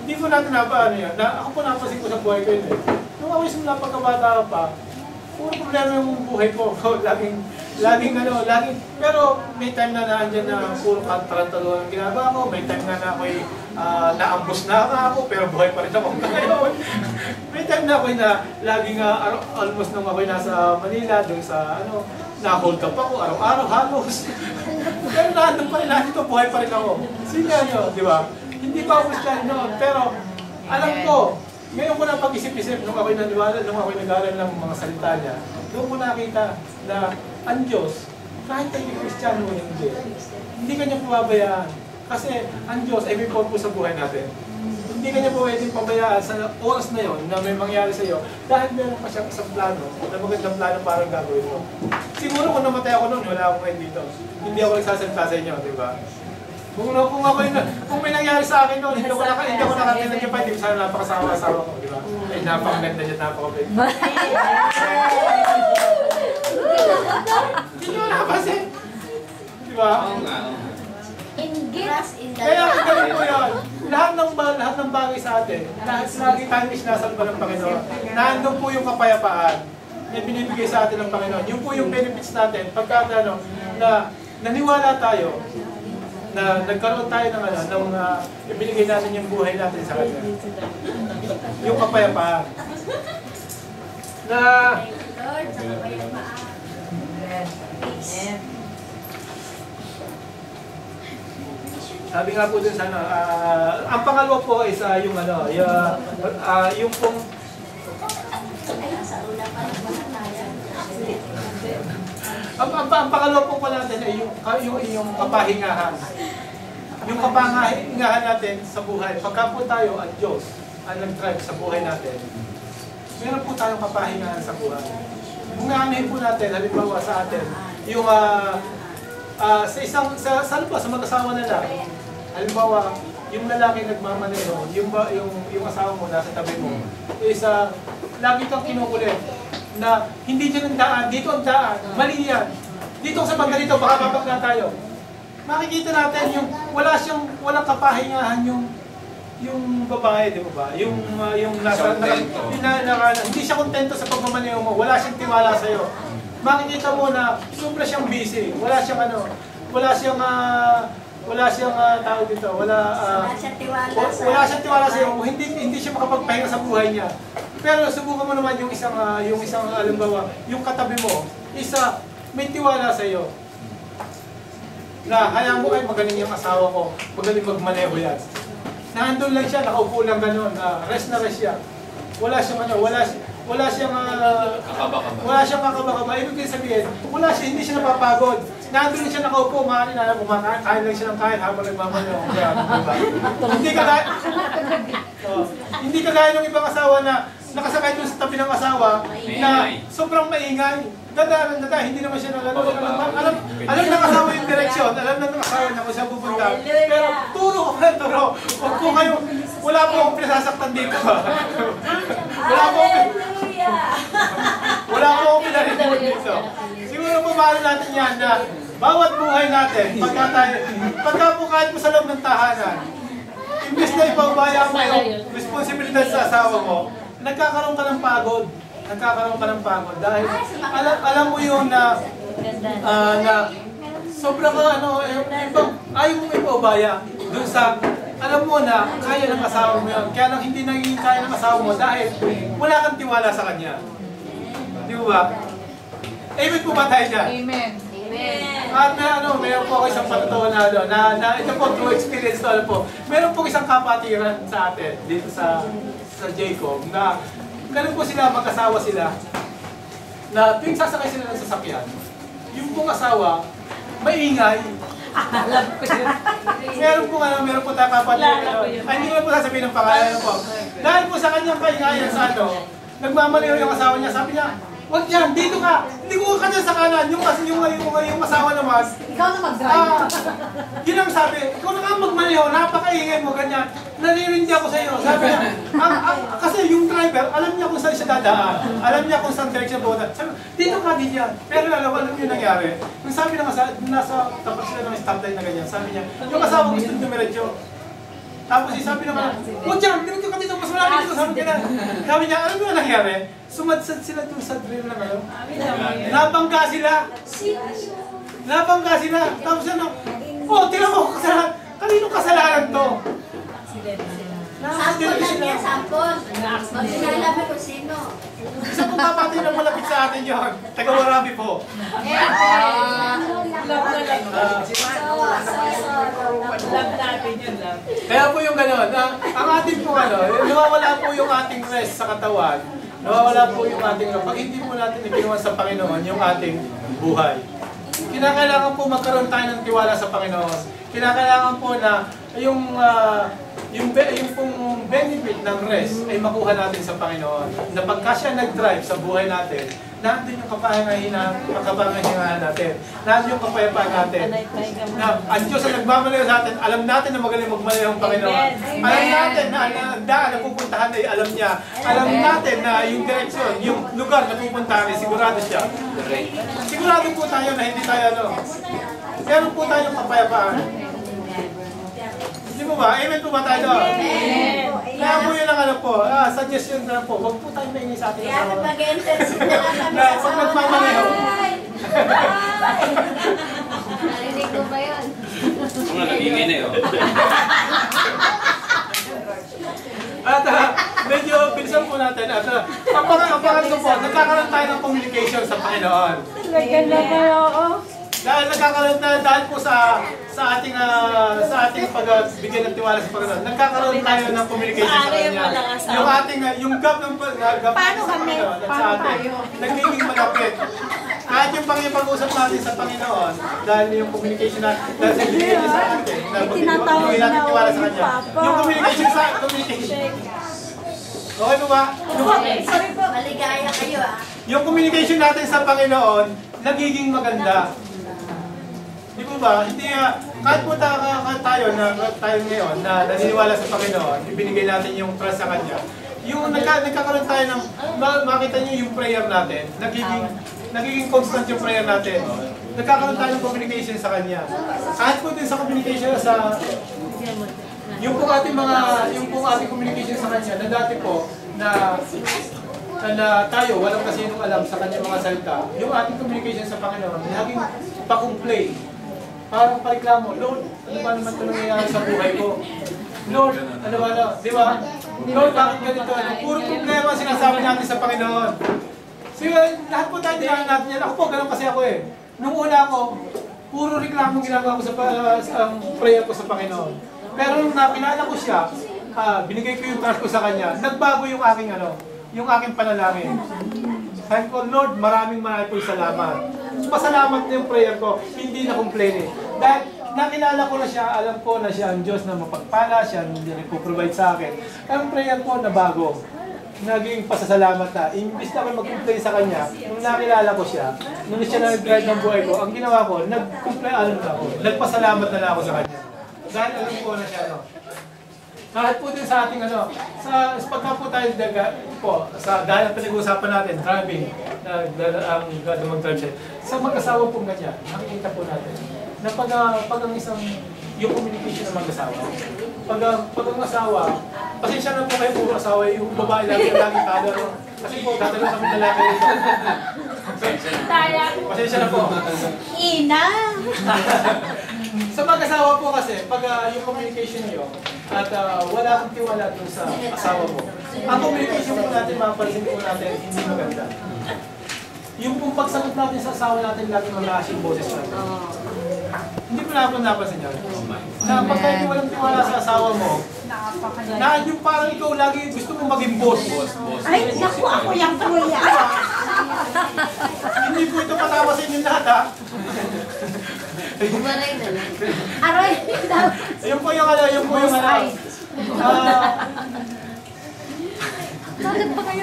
Hindi ko natin yan. Ako po napasin ko sa buhay ko yun eh. Nung ako simula pagkabata pa, puro problema yung buhay ko. Laging, pero may time na naandyan na puro tarantaluhan ang ginagawa ko. May time na ako'y naambos na ako, pero buhay pa rin ako ngayon. May time na ako'y laging almost nung ako'y nasa Manila, doon sa na-hold up ako, araw-araw halos. Pero nandun pa rin, nandito buhay pa rin ako. Sige nyo, di ba? Hindi pa ako Christian noon, pero alam ko, ngayon ko na pag-isip-isip, nung ako'y naniwala, nung ako'y nag-aaral ng mga salita niya, doon ko nakita na ang Diyos, kahit tayo Kristiyano o hindi kanya pababayaan. Kasi ang Diyos ay may purpose sa buhay natin. Hindi kanya pwedeng pabayaan sa oras na yon na may mangyari sa iyo dahil meron pa siyang isang plano, na magandang plano para gagawin mo. Siguro kung namatay ako noon, wala akong ngayon dito. Hindi ako nagsasalita sa inyo, di ba? Kung may nangyari sa akin noon, hindi ko nakatinan niya pa, hindi ko sana napakasawa-asawa ko, di ba? Ay, napakaganda niya, napakabait. Hindi nyo napasin. Di ba? Kaya ang galing ko yun. Lahat ng bagay sa atin, lagi tayong isinasalba ng Panginoon. Nandun po yung kapayapaan na binibigay sa atin ng Panginoon. Yun po yung benefits natin. Pagka na naniwala tayo, na nagkaroon tayo ng ibinigay natin yung buhay natin sa Kanya. Yung kapayapaan. Na sabi nga po dun sa ang pangalawa po is yung pong Ang pangalawa po pa natin ay yung kapahingahan. Yung kapahingahan natin sa buhay. Pagka po tayo at Diyos ang nag-drive sa buhay natin, meron po tayong kapahingahan sa buhay. Kung naanahin po natin, halimbawa sa atin, yung sa mag-asawa na lang, halimbawa, yung lalaki nagmamaneho, yung asawa mo nasa tabi mo, is lagi kang kinukulit na hindi dyan ang daan, dito ang daan, mali yan. Dito sa banda dito, baka mabagla tayo. Makikita natin yung walang kapahingahan yung babae, di ba? Yung hindi siya kontento sa pagmamaneho mo, wala siyang tiwala sa iyo. Makikita mo na sobra siyang busy, wala siyang tawag dito, wala siyang tiwala sa iyo, hindi siya makapagpahinga sa buhay niya. Pero subukan mo naman yung isang halimbawa, yung katabi mo, may tiwala sa iyo. Na hayaan mo ay magaling yung asawa ko, magaling magmaneho yan. Nandun lang siya, nakaupo lang gano'n, rest na rest siya. Wala siyang kakaba-kaba. Ibig sabihin, hindi siya napapagod. Nandun lang siya nakaupo, kumakain lang siya ng kain habang nagmamaneho. Diba? Hindi kagaya ng ibang asawa na nakasakay doon sa tabi ng asawa na sobrang maingay. Dadaan, hindi naman siya alam ng asawa yung direksyon, alam ng asawa na kung saan pupunta. Pero turo. Huwag po kayo, wala po akong pinasasaktan dito. Wala po akong pinarinig dito. Siguro po mahal natin yan na bawat buhay natin, pagka po kahit mo sa loob ng tahanan, imbes na ipaubaya mo yung responsibilidad sa asawa mo, nagkakaroon ka ng pagod. Dahil alam mo yun na sobrang ayaw mong ipaubaya dun sa alam mo na kaya ng asawa mo yun. Kaya lang hindi naging kaya ng asawa mo dahil wala kang tiwala sa kanya. Di ba? Amen po ba tayo dyan? Amen. At meron po isang patutuwa na ito po true experience to, po. Meron po isang kapatiran sa atin dito sa Jacob na ganun po sila, mag-asawa sila na tuwing sasakay sila ng sasakyan, yung pong asawa, maingay. Meron po tayo kapatiran. Hindi ko na po sasabihin ng pangalan po. Dahil po sa kanyang kaingayan sa nagmamaliw yung asawa niya, sabi niya, wag dyan, dito ka! Hindi ko ka dyan sa kanan. Yung asawa naman. Ikaw na mag-drive. Yun ang sabi, ikaw na nga magmaneho, napakaingay mo, ganyan. Naririndi ako sa iyo. Sabi niya, kasi yung driver, alam niya kung saan siya dadaan. Alam niya kung saan direction pupunta. Sabi, dito ka din yan. Pero alam yung nangyari. Yung sabi ng asawa, nasa tapat sila ng stoplight na ganyan, sabi niya, yung asawa gusto dumiretso. Tapos sabi naman, huwag dyan, diretso ka dito, mas malapit dito, sabi niya. Sabi niya, alam mo na nangyari? Sumadsad sila doon sa drill na ngayon. Nabangga sila. Tapos tira mo, kaninong kasalanan to? Sampon lang niya, sampon. Pag sinalabi ko sino. Isa pong kapatid na malapit sa atin yun. Taga-Warabi po. Love natin yun, love. Kaya po yung gano'n, ang ating po nawawala po yung ating rest sa katawan. Nawawala po yung ating pag hindi po natin ikinuha sa Panginoon yung ating buhay. Kinakailangan po magkaroon tayo ng tiwala sa Panginoon. Kinakailangan po na yung pong benefit ng rest ay makuha natin sa Panginoon. Na pagka siya nag-drive sa buhay natin, nandun yung kapahingahan natin. Nandun yung kapayapaan natin. Na ang Diyos ang nagmamalayo sa atin, alam natin na magaling magmalayo ang Panginoon. Alam natin na ang daan na pupuntahan ay alam niya. Alam natin na yung direksyon, yung lugar na pupuntahan ay sigurado siya. Sigurado po tayo na hindi tayo meron po tayong kapayapaan. Hindi mo ba? Amen po ba tayo? Amen. Kaya po yun ang suggestion na po, huwag po tayo maingay sa ating Kaya asawa. mag-intercede na lang kami Na pag nagmamaneho. Narinig ko ba yun? Mga nagingay na yun. At medyo bilisan po natin. At ang ko po, nagkakaroon tayo ng communication sa Panginoon. Dahil nagkakaroon na dahil po sa ating pagbigyan ng tiwala sa Panginoon, nagkakaroon tayo ng communication sa Kanya. Yung gap ng Panginoon at sa atin, nagiging malapit. kahit yung pag-usap natin sa Panginoon, dahil yung communication natin, dahil sa binigay niya sa atin, Tinatawag hindi natin na tiwala sa ako ni Kanya. Papa. Yung communication. Okay po ba? Maligaya kayo ah. Yung communication natin sa Panginoon, nagiging maganda. Di po ba? Hindi kahit po tayo ngayon na naniniwala sa Panginoon, ibinigay natin yung trust sa Kanya. Yung nagkakaroon tayo ng, makita niyo yung prayer natin, nagiging constant yung prayer natin. Nagkakaroon tayo ng communication sa Kanya. Kahit po din sa communication yung pong ating communication sa Kanya, na dati po, na tayo, walang kasi nung alam sa Kanya mga salita, yung ating communication sa Panginoon, laging pa-complain. Parang pareklamo, Lord, ano ba naman ito nangyayari sa buhay ko? Lord, ano ba na, di ba? Lord, bakit ganito? Puro problema sinasabi natin sa Panginoon. So, lahat po tayo dinahan natin yan. Ako po, ganun kasi ako eh. Nung una ako, puro reklamo ginagawa ko sa prayer ko sa Panginoon. Pero nung napilala ko siya, binigay ko yung trust ko sa Kanya, nagbago yung aking panalangin. Sabi ko, Lord, maraming po salamat. Pasalamat na yung prayer ko, hindi na complain eh. Dahil nakilala ko na siya, alam ko na siya ang Diyos na mapagpala, siya ang nagpo-provide sa akin. Ang prayer ko na bago, naging pasasalamat na. Imbis na ako mag-complain sa Kanya, nung nakilala ko siya, nung siya na nag-guide ng buhay ko, ang ginawa ko, nagpasalamat na ako sa Kanya. Dahil alam ko na siya, kahit po din sa ating sa pagka po tayo dahil ang pinag-uusapan natin, driving, ang mag-drive siya. Sa mag-asawa po ganyan, nakikita po natin na pag ang isang, yung communication ng mag-asawa, pag ang asawa, pasensya na po kayo po asawa, yung babae lagi talo. Kasi po, dadalo kami na lagi. Pasensya na po. Ina! Sa mag-asawa po kasi, pag yung communication niyo at wala kang tiwala dun sa asawa mo, ang communication po natin, mapapansin po natin, hindi maganda. Yung pong pagsagot natin sa asawa natin, lagi mag-aas yung boses natin. Hindi mo napansin niya. Na pagka hindi walang tiwala sa asawa mo, na yung parang ikaw lagi gusto mo maging boss. Ay, naku, ako yung kuya. Hindi po ito patama sa inyo lahat ha. Umaray na lang. Aray, Yung po yung bakit ba kayo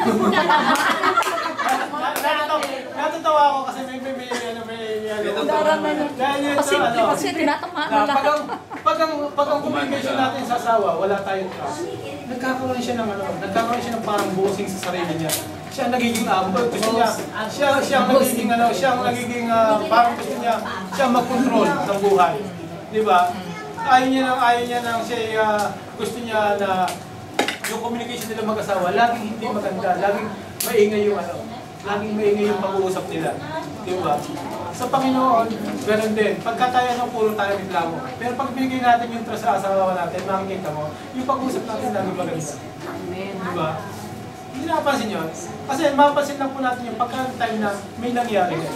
natatawa ako kasi may Kasi tinatamaan mo lahat. pag ang communication natin sa asawa, wala tayong trust. Nagkakaroon siya ng parang bossing sa sarili niya. Siya ang nagiging gusto niya, siya ang nagiging parang gusto niya, siya mag-control ng buhay. Di ba? Ayaw niya nang siya gusto niya na yung communication nila mag-asawa, laging hindi maganda, laging maingay yung pag-uusap nila. Di ba? Sa Panginoon, ganun din. Pagka tayo puro tayo reklamo. Pero pag binigay natin yung trust sa asawa natin, makikita mo, yung pag-uusap natin laging maganda. Di ba? Hindi napansin yun. Kasi mapapansin lang po natin yung pagka-time na may nangyari na.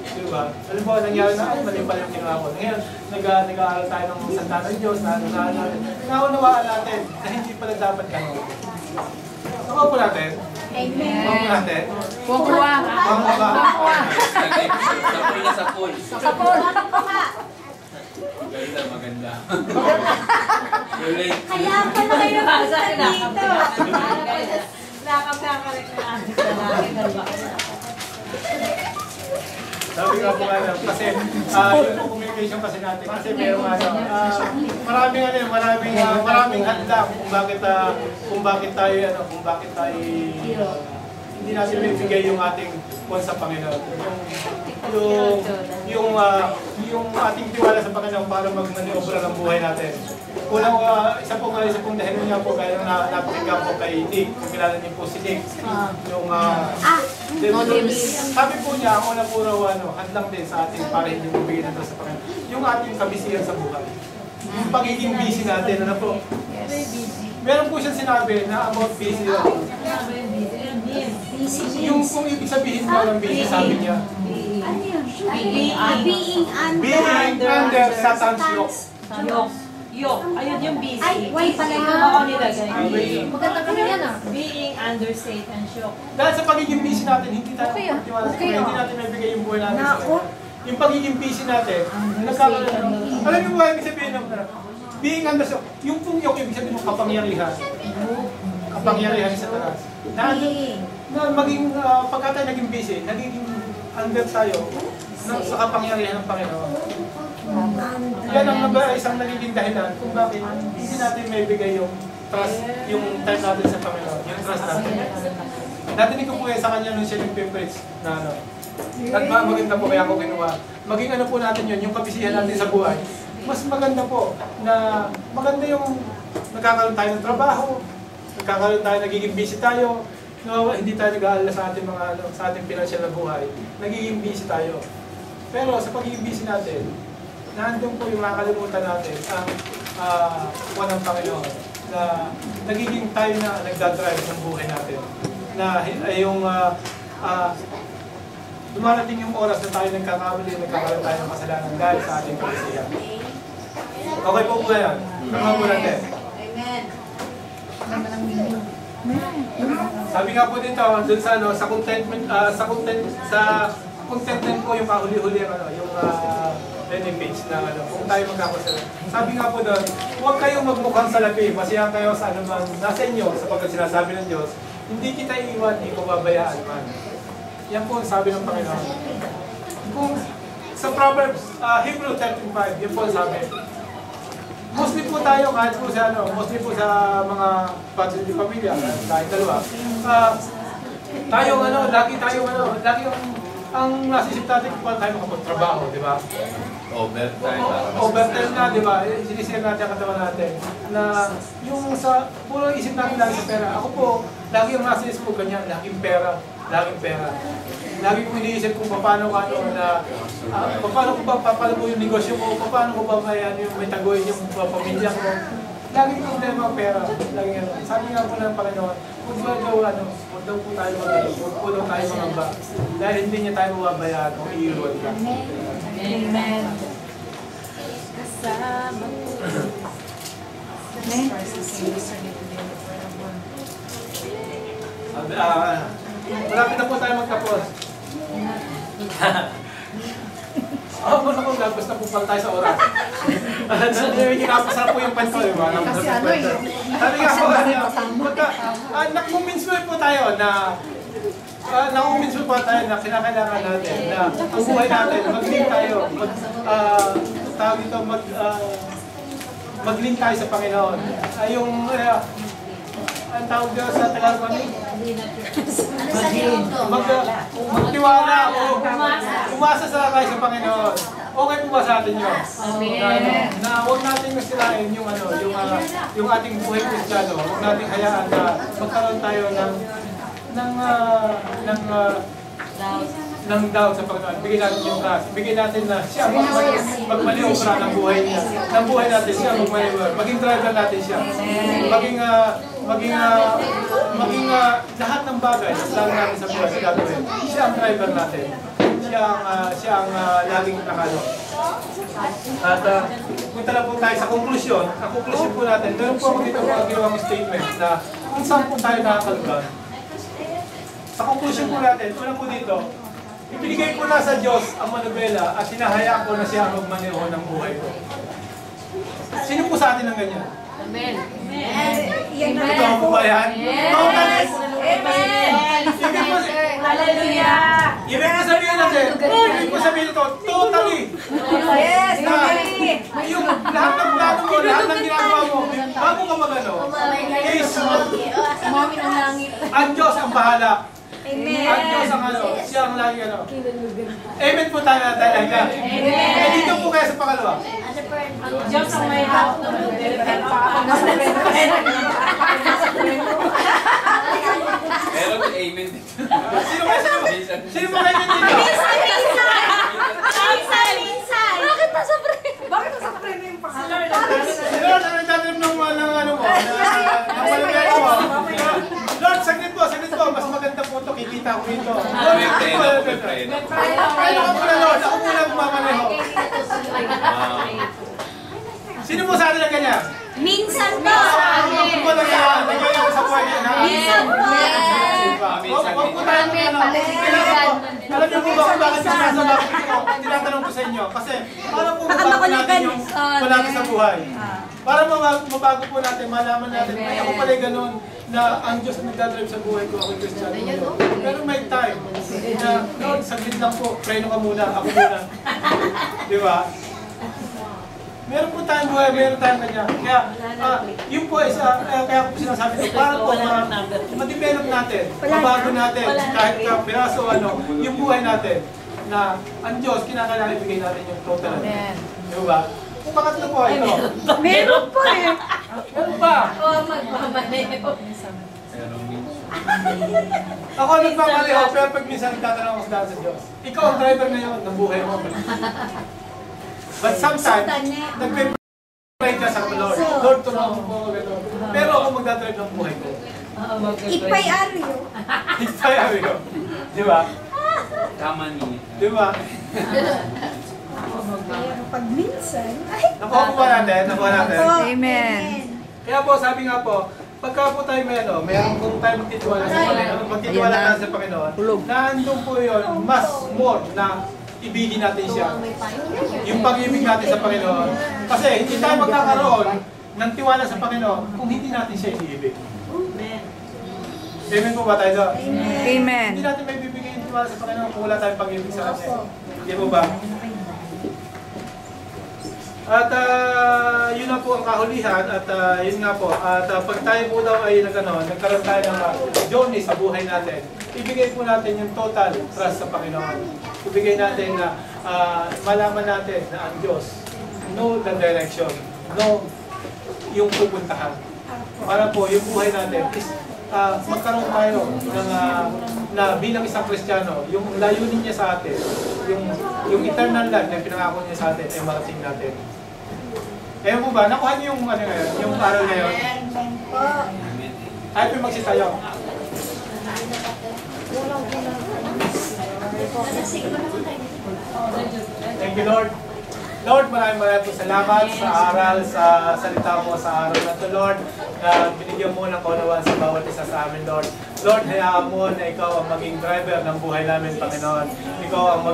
Di ba? Alam mo, nangyari na, mali pala yung ginawa ko. Ngayon, nag-aaral tayo ng salita ng Diyos, naunawaan natin na hindi pala dapat gano'n. Ako po natin. Amen. Ako po natin. Kukuha. Sapul. Maganda. Kaya pala kayo nasa dito. Nakapakarik na ating Sabi nga po kasi yung communication kasi natin, kasi merong maraming hadlang kung bakit tayo hindi natin bibigay yung ating kung sa Panginoon. Yung ating tiwala sa Panginoon para mag-maniobra ng buhay natin. Isa pong dahil nga po kaya napakinggan po kay Nick, kung kilala niyo po si Nick. Yung sabi po niya, ang una po raw hadlang din sa ating para hindi mabigay natin sa Panginoon. Yung ating kabisihan sa buhay. Yung pagiging busy natin, ano po? Meron po siyang sinabi na about busy. Yung kung ibig sabihin mo ng busy, sabi niya. Being under Being under Satan's yoke. Yok. Ayun yung busy. Ay, why pala yun? Oo, nilagay. Maganda ka yan ah. Being understate and shock. Dahil sa pagiging busy natin, hindi tayo Okay, ah. magtiwala sa Okay, Kanya, ah. hindi natin maibigay yung buhay natin sa Nako. Kanya. Yung pagiging busy natin, nagkakaroon. Alam niyo ba, ibig sabihin ng being understood, yung pong yok, ibig sabihin ng kapangyarihan. Kapangyarihan sa taas. Na maging, pagka tayo naging busy, nagiging under tayo sa kapangyarihan ng Panginoon. Yan ang isang nagiging dahilan kung bakit hindi natin maibigay yung trust, yung time natin sa Panginoon, yung trust natin. Natinig ko po sa kanya nung siya nagpe-preach na ano, at maganda po kaya ako kinuha. Maging ano po natin yun, yung kabisihan natin sa buhay. Mas maganda po na maganda yung nagkakaroon tayo ng trabaho, nagkakaroon tayo, nagiging busy tayo, no, hindi tayo nag-aalala sa ating mga sa ating financial na buhay. Nagiging busy tayo. Pero sa pagiging busy natin, nandun po yung makakalimutan natin ang kuha ng Panginoon na nagiging tayo na nagdadrive ng buhay natin. Na yung dumarating yung oras na tayo nagkakamali, nagkakaroon tayo ng kasalanan dahil sa ating kabisihan. Okay po po yan. Tama po natin. Amen. Sabi nga po dito, dun sa ano, sa contentment po yung kahuli-huli yung landing page na ano, kung tayo magkakasala. Sabi nga po doon, huwag kayong magmukhang salapi, masiyahan kayo sa anumang nasa inyo, sapagkat sinasabi ng Diyos, hindi kita iiwan, hindi ko babayaan man. Yan po ang sabi ng Panginoon. Kung sa Proverbs, Hebrew 13:5, yan po ang sabi. Mostly po tayo, kahit po sa ano, mostly po sa mga budget di pamilya, kahit dalawa, tayo ano, lagi ang nasisip natin kung paano tayo makapagtrabaho, di ba? Overtime. Overtime na, di ba? Sinisir natin ang katawan natin. Na yung sa, puro isip natin lagi sa pera. Ako po, lagi ang nasisip ko ganyan, laging pera. Laging pera. Lagi kong iniisip kung paano ka ano na, paano ko ba papalago yung negosyo ko, paano ko ba may tagoy yung pamilya ko. Laging problema ang pera. Laging ano. Sabi nga po ng Panginoon, huwag daw po tayo mag-alog, huwag po daw tayo mangamba. Dahil hindi niya tayo mababayaan kung iiwan ka. Amen. Kasama. Malapit na po tayo magtapos. Muna ko, basta po pala tayo sa oras. Kinapasarap po yung panto, di ba? Kasi ano eh. Sabi nga po, nakuminsuin po tayo na nakuminsuin po tayo na kinakailangan natin na ang buhay natin, mag-link tayo, mag-link tayo sa Panginoon. Ay yung, ang tawag daw sa Tagalog ano? Ano sa niluto? Magtiwala o umasa sa tayo sa Panginoon. Okay po ba sa atin yun? Na huwag natin masirain yung yung ating buhay Kristiyano. Huwag natin hayaan na magkaroon tayo ng doubt sa Panginoon. Bigyan natin yung trust. Bigyan natin na siya magmaniobra ng buhay niya. Ng buhay natin siya magmaniobra. Maging driver natin siya. Maging lahat ng bagay na plano natin sa buhay sa gagawin. Siya ang driver natin. Siya ang laging nakalo. At punta na po tayo sa konklusyon. Ang konklusyon po natin, meron po ako dito mga ginawang statement na kung saan po tayo nakakalugan. Sa konklusyon po natin, una po dito, ibinigay ko na sa Diyos ang manubela at hinahayaan ko na siya magmaneho ng buhay ko. Sino po sa atin ang ganyan? Amen. Ikaw po ba yan? Totally. Amen. Hallelujah. Ibig ko sabihin natin, ibig ko sabihin ito, totally. Yes! Na yung lahat ng plano mo, lahat ng ginagawa mo, bago ka magano, is, ang Diyos ang bahala. Ang Diyos ang siya ang lagi ano. Amen po tayo na talaga. Eh dito po kayo sa pangalawa. Diyos ang may hawak ng Meron yung amen dito. Sino po kayo dito? Bakit nasa pre? Bakit nasa preno yung pangalan? Lord, ano nagtatanong ng ano mo? Ng malagay mo. Lord, saglit po. Mas maganda po ito. Kikita ko ito. Ako muna, Lord. Ako muna bumamaneho. Sino po sa atin ang ganyan? Minsan po. Ako po lang yan. Nagyayon ko sa buhay niya. Minsan po. Huwag po tayo alam niyo po ba kung bakit tinatanong ko sa inyo? Kasi para po mabago natin yung palagi sa buhay. Para mabago po natin, malaman natin, ay ako pala ganun na ang Diyos nagdadrive sa buhay ko, ako yung Kristiyano. Pero may time na, Lord, saglit lang po, preno ka muna, ako muna. Di ba? Meron po tayong buhay, meron tayong kanya. Kaya, yun po isa, kaya po sinasabi ko, para po ma-develop natin, mabago natin, kahit piraso yung buhay natin, na ang Diyos, kinakailangan ibigay natin yung total. Di ba? Kung pangatlo po, ito. Meron po eh. Meron ba? Oo, magmamaliw. Ako nagmamaliho, pero pag minsan nagtatanong ako sa Diyos, ikaw ang driver ngayon ng buhay mo. But sometimes, nagpe-pray ka sa Lord. Lord, tulungan mo ako gano'n. Pero ako magdadrive ng buhay ko. Ipay-aryo. Ipay-aryo ko. Di ba? Tama niya. Di ba? Pag minsan, ay, Nakuha po ba natin? Nakuha natin? Amen. Kaya po, sabi nga po, pagka po tayo meron kung tayo magtitiwala sa Panginoon, magtitiwala tayo sa Panginoon, nandun po yun, mas more na ibigin natin siya. Yung pag-ibig natin sa Panginoon. Kasi hindi tayo magkakaroon ng tiwala sa Panginoon kung hindi natin siya iniibig. Amen po ba tayo doon? Amen. Hindi natin may bibigay yung tiwala sa Panginoon kung wala tayong pag-ibig sa Kanya. Hindi po ba? At yun na po ang kahulihan at yun nga po. At pag tayo po daw ay nagkaroon tayo ng journey sa buhay natin, ibigay po natin yung total trust sa Panginoon. Ibigay natin na malaman natin na ang Diyos, know the direction, know yung pupuntahan. Para po yung buhay natin is magkaroon tayo ng na bilang isang Kristiyano, yung layunin niya sa atin, yung eternal life na pinangako niya sa atin ay marating natin. Kaya po ba, nakuha niyo yung ngayon, yung aral ngayon? Tayo po magsitayo. Thank you, Lord. Lord, maraming salamat sa aral, sa salita mo sa araw na ito, Lord, na binigyan mo ng kaunawaan sa bawat isa sa amin, Lord. Lord, hayaan mo na ikaw ang maging driver ng buhay namin, Panginoon. Ikaw ang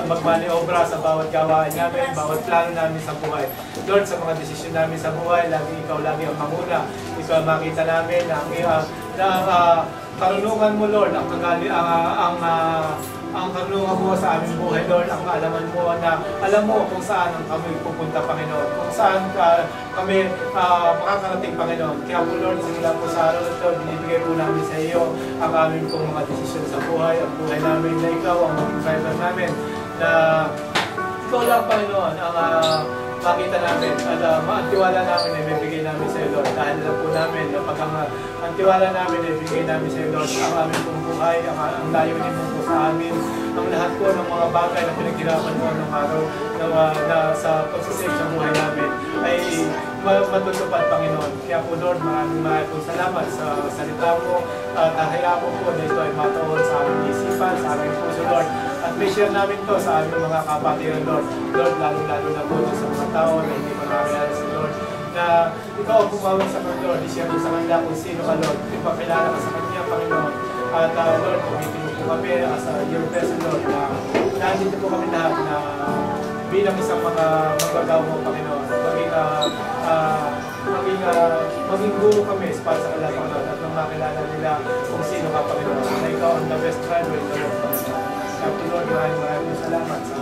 magmaniobra sa bawat gawain namin, bawat plano namin sa buhay. Lord, sa mga desisyon namin sa buhay, ikaw lagi ang manguna. Ikaw ang makita namin na karunungan mo, Lord, ang karunungan mo sa aming buhay, Lord, ang kaalaman mo na alam mo kung saan ang kami pupunta, Panginoon, kung saan kami makakarating, Panginoon. Kaya po, Lord, simula po sa araw na ito, binibigay po namin sa iyo ang aming pong mga desisyon sa buhay, ang buhay namin na ikaw, ang maging driver namin, na ikaw lang, Panginoon, ang makita namin at ang tiwala namin ay bibigay namin sa iyo, Lord. Dahil alam po namin na pag ang tiwala namin ay bibigay namin sa iyo, Lord, ang aming pong buhay, ang layunin mo po sa amin, ang lahat po ng mga bagay na pinaghirapan mo ng araw na sa pagsasave sa buhay namin ay matutupad, Panginoon. Kaya po, Lord, maraming po salamat sa salita mo at hayaan mo po na ito ay matuon sa aming isipan, sa aming puso, Lord. At may share namin to sa aming mga kapatiran, Lord. Lord, lalo-lalo na po sa mga tao na hindi pa nakakilala si Lord, na ikaw ang bumawag sa kanila, Lord. I-share mo sa kanila kung sino ka, Lord. Ipakilala ka sa kanya, Panginoon. At Lord, pumitin mo po kami as your vessel, Lord, na nandito po kami lahat na bilang isang mga magbagaw mo, Panginoon. Maging guro kami para sa kanila, Panginoon, at nang makilala nila kung sino ka, Panginoon. Na ikaw ang the best driver in the world, Panginoon. Kaya po, Lord, maraming salamat sa